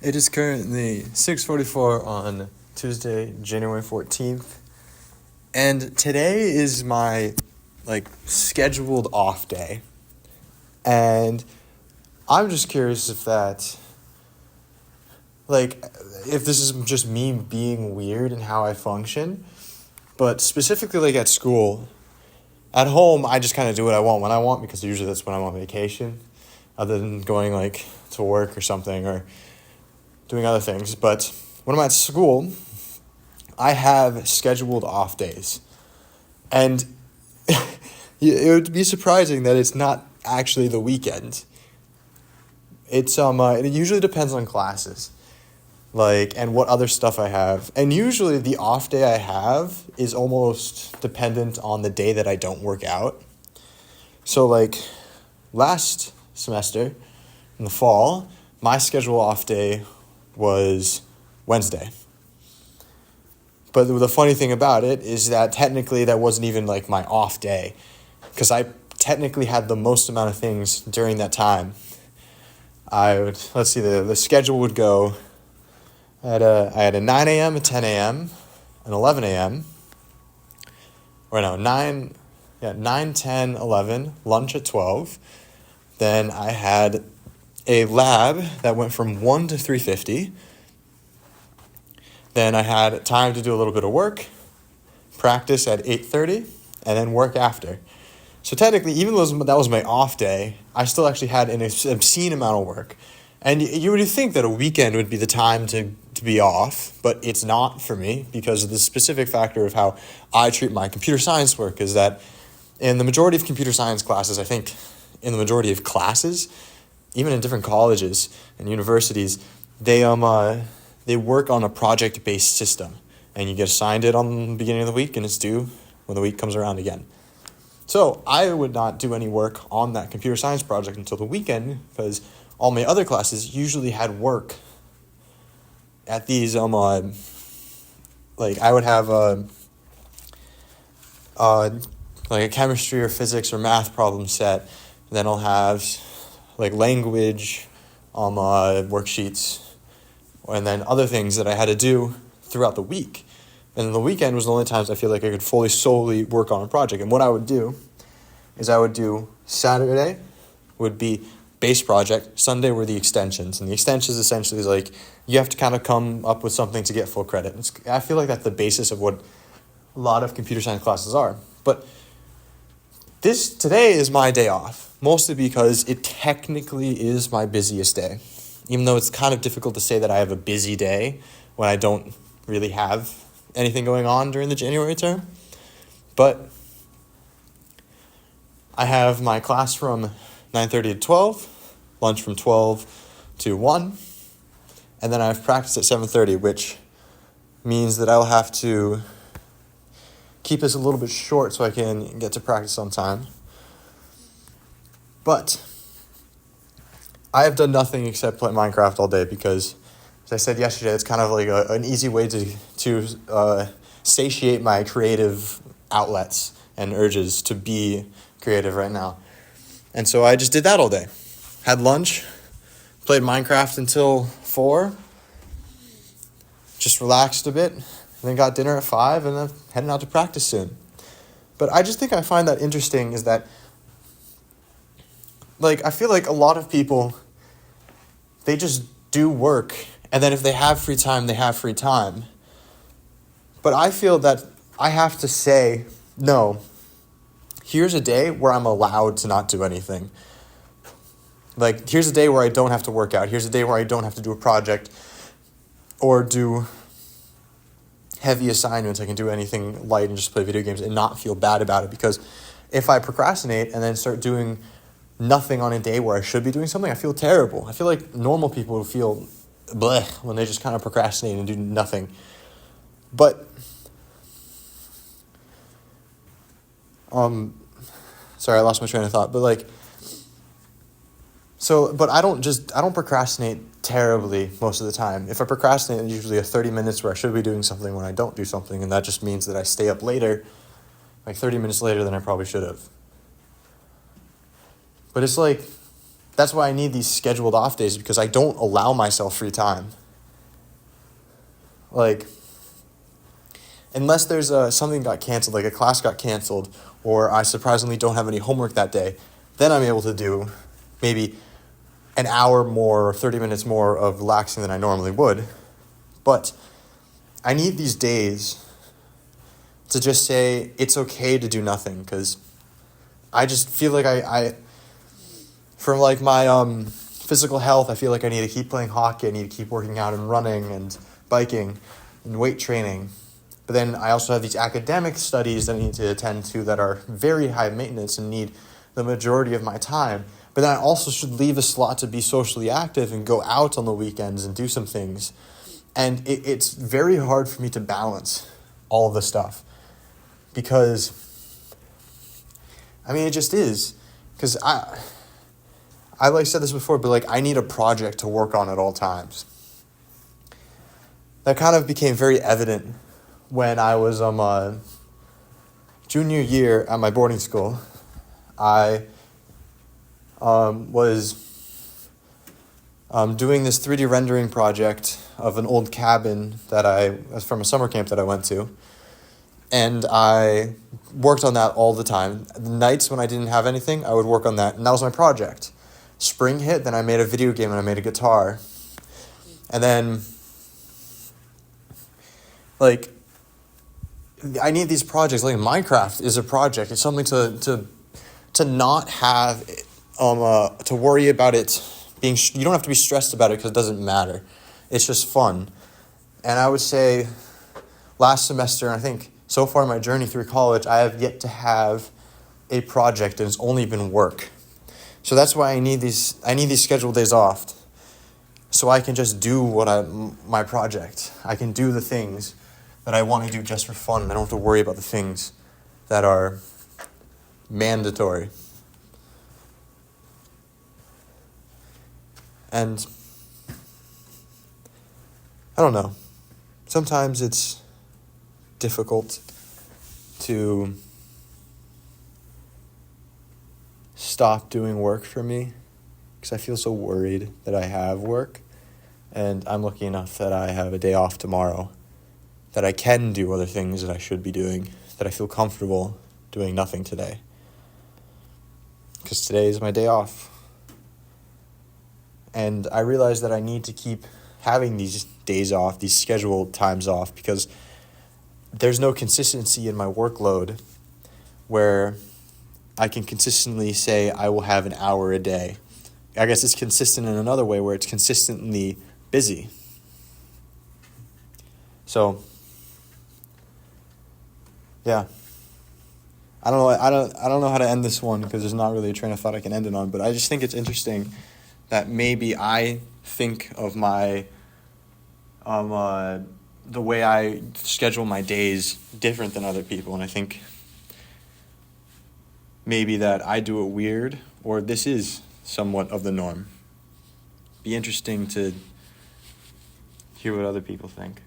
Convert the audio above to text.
It is currently 6:44 on Tuesday, January 14th, and today is my scheduled off day. And I'm just curious if this is just me being weird in how I function, but specifically at school. At home, I just kind of do what I want when I want because usually that's when I'm on vacation, other than going to work or something or doing other things. But when I'm at school, I have scheduled off days. And it would be surprising that it's not actually the weekend. It usually depends on classes, and what other stuff I have. And usually the off day I have is almost dependent on the day that I don't work out. So last semester in the fall, my schedule off day was Wednesday. But the funny thing about it is that technically that wasn't even my off day, because I technically had the most amount of things during that time. The schedule would go, I had a 9 a.m., a 10 a.m., an 11 a.m., 9, 10, 11, lunch at 12. Then I had a lab that went from 1 to 3:50. Then I had time to do a little bit of work, practice at 8:30, and then work after. So technically, even though that was my off day, I still actually had an obscene amount of work. And you would think that a weekend would be the time to be off, but it's not for me because of the specific factor of how I treat my computer science work is that in the majority of computer science classes, I think in the majority of classes, even in different colleges and universities, they work on a project-based system, and you get assigned it on the beginning of the week, and it's due when the week comes around again. So I would not do any work on that computer science project until the weekend because all my other classes usually had work at these, I would have a chemistry or physics or math problem set. Then I'll have language worksheets, and then other things that I had to do throughout the week. And the weekend was the only times I feel like I could solely work on a project. And what I would do is Saturday would be base project, Sunday were the extensions. And the extensions essentially is you have to kind of come up with something to get full credit. I feel like that's the basis of what a lot of computer science classes are. But today is my day off, mostly because it technically is my busiest day. Even though it's kind of difficult to say that I have a busy day when I don't really have anything going on during the January term. But I have my class from 9:30 to 12, lunch from 12 to 1, and then I have practice at 7:30, which means that I'll have to keep this a little bit short so I can get to practice on time. But I have done nothing except play Minecraft all day because, as I said yesterday, it's kind of an easy way to satiate my creative outlets and urges to be creative right now. And so I just did that all day. Had lunch, played Minecraft until 4, just relaxed a bit, and then got dinner at 5, and then heading out to practice soon. But I just think I find that interesting is that I feel like a lot of people, they just do work, and then if they have free time, they have free time. But I feel that I have to say, no, here's a day where I'm allowed to not do anything. Here's a day where I don't have to work out. Here's a day where I don't have to do a project or do heavy assignments. I can do anything light and just play video games and not feel bad about it. Because if I procrastinate and then start doing nothing on a day where I should be doing something, I feel terrible. I feel like normal people would feel bleh when they just kind of procrastinate and do nothing. But sorry, I lost my train of thought. But but I don't procrastinate terribly most of the time. If I procrastinate, it's usually 30 minutes where I should be doing something when I don't do something, and that just means that I stay up later, 30 minutes later than I probably should have. But it's that's why I need these scheduled off days, because I don't allow myself free time. Like, unless there's something got canceled, like a class got canceled, or I surprisingly don't have any homework that day, then I'm able to do maybe an hour more or 30 minutes more of relaxing than I normally would. But I need these days to just say it's okay to do nothing, because I just feel like I for like my physical health, I feel like I need to keep playing hockey, I need to keep working out and running and biking and weight training. But then I also have these academic studies that I need to attend to that are very high maintenance and need the majority of my time. But then I also should leave a slot to be socially active and go out on the weekends and do some things. And it's very hard for me to balance all of this stuff, because, I mean, it just is. Because I like said this before, but like I need a project to work on at all times. That kind of became very evident when I was junior year at my boarding school. I was doing this 3D rendering project of an old cabin from a summer camp that I went to. And I worked on that all the time. The nights when I didn't have anything, I would work on that. And that was my project. Spring hit, then I made a video game and I made a guitar. And then, like, I need these projects. Like, Minecraft is a project. It's something to not have, to worry about it being, you don't have to be stressed about it because it doesn't matter. It's just fun. And I would say last semester, and I think so far in my journey through college, I have yet to have a project, and it's only been work. So that's why I need these scheduled days off, so I can just do my project. I can do the things that I want to do just for fun. I don't have to worry about the things that are mandatory. And I don't know. Sometimes it's difficult to stop doing work for me, because I feel so worried that I have work, and I'm lucky enough that I have a day off tomorrow, that I can do other things that I should be doing, that I feel comfortable doing nothing today, because today is my day off. And I realize that I need to keep having these days off, these scheduled times off, because there's no consistency in my workload where I can consistently say I will have an hour a day. I guess it's consistent in another way where it's consistently busy. So, yeah. I don't know how to end this one, because there's not really a train of thought I can end it on, but I just think it's interesting that maybe I think of my the way I schedule my days different than other people, and I think maybe that I do it weird, or this is somewhat of the norm. Be interesting to hear what other people think.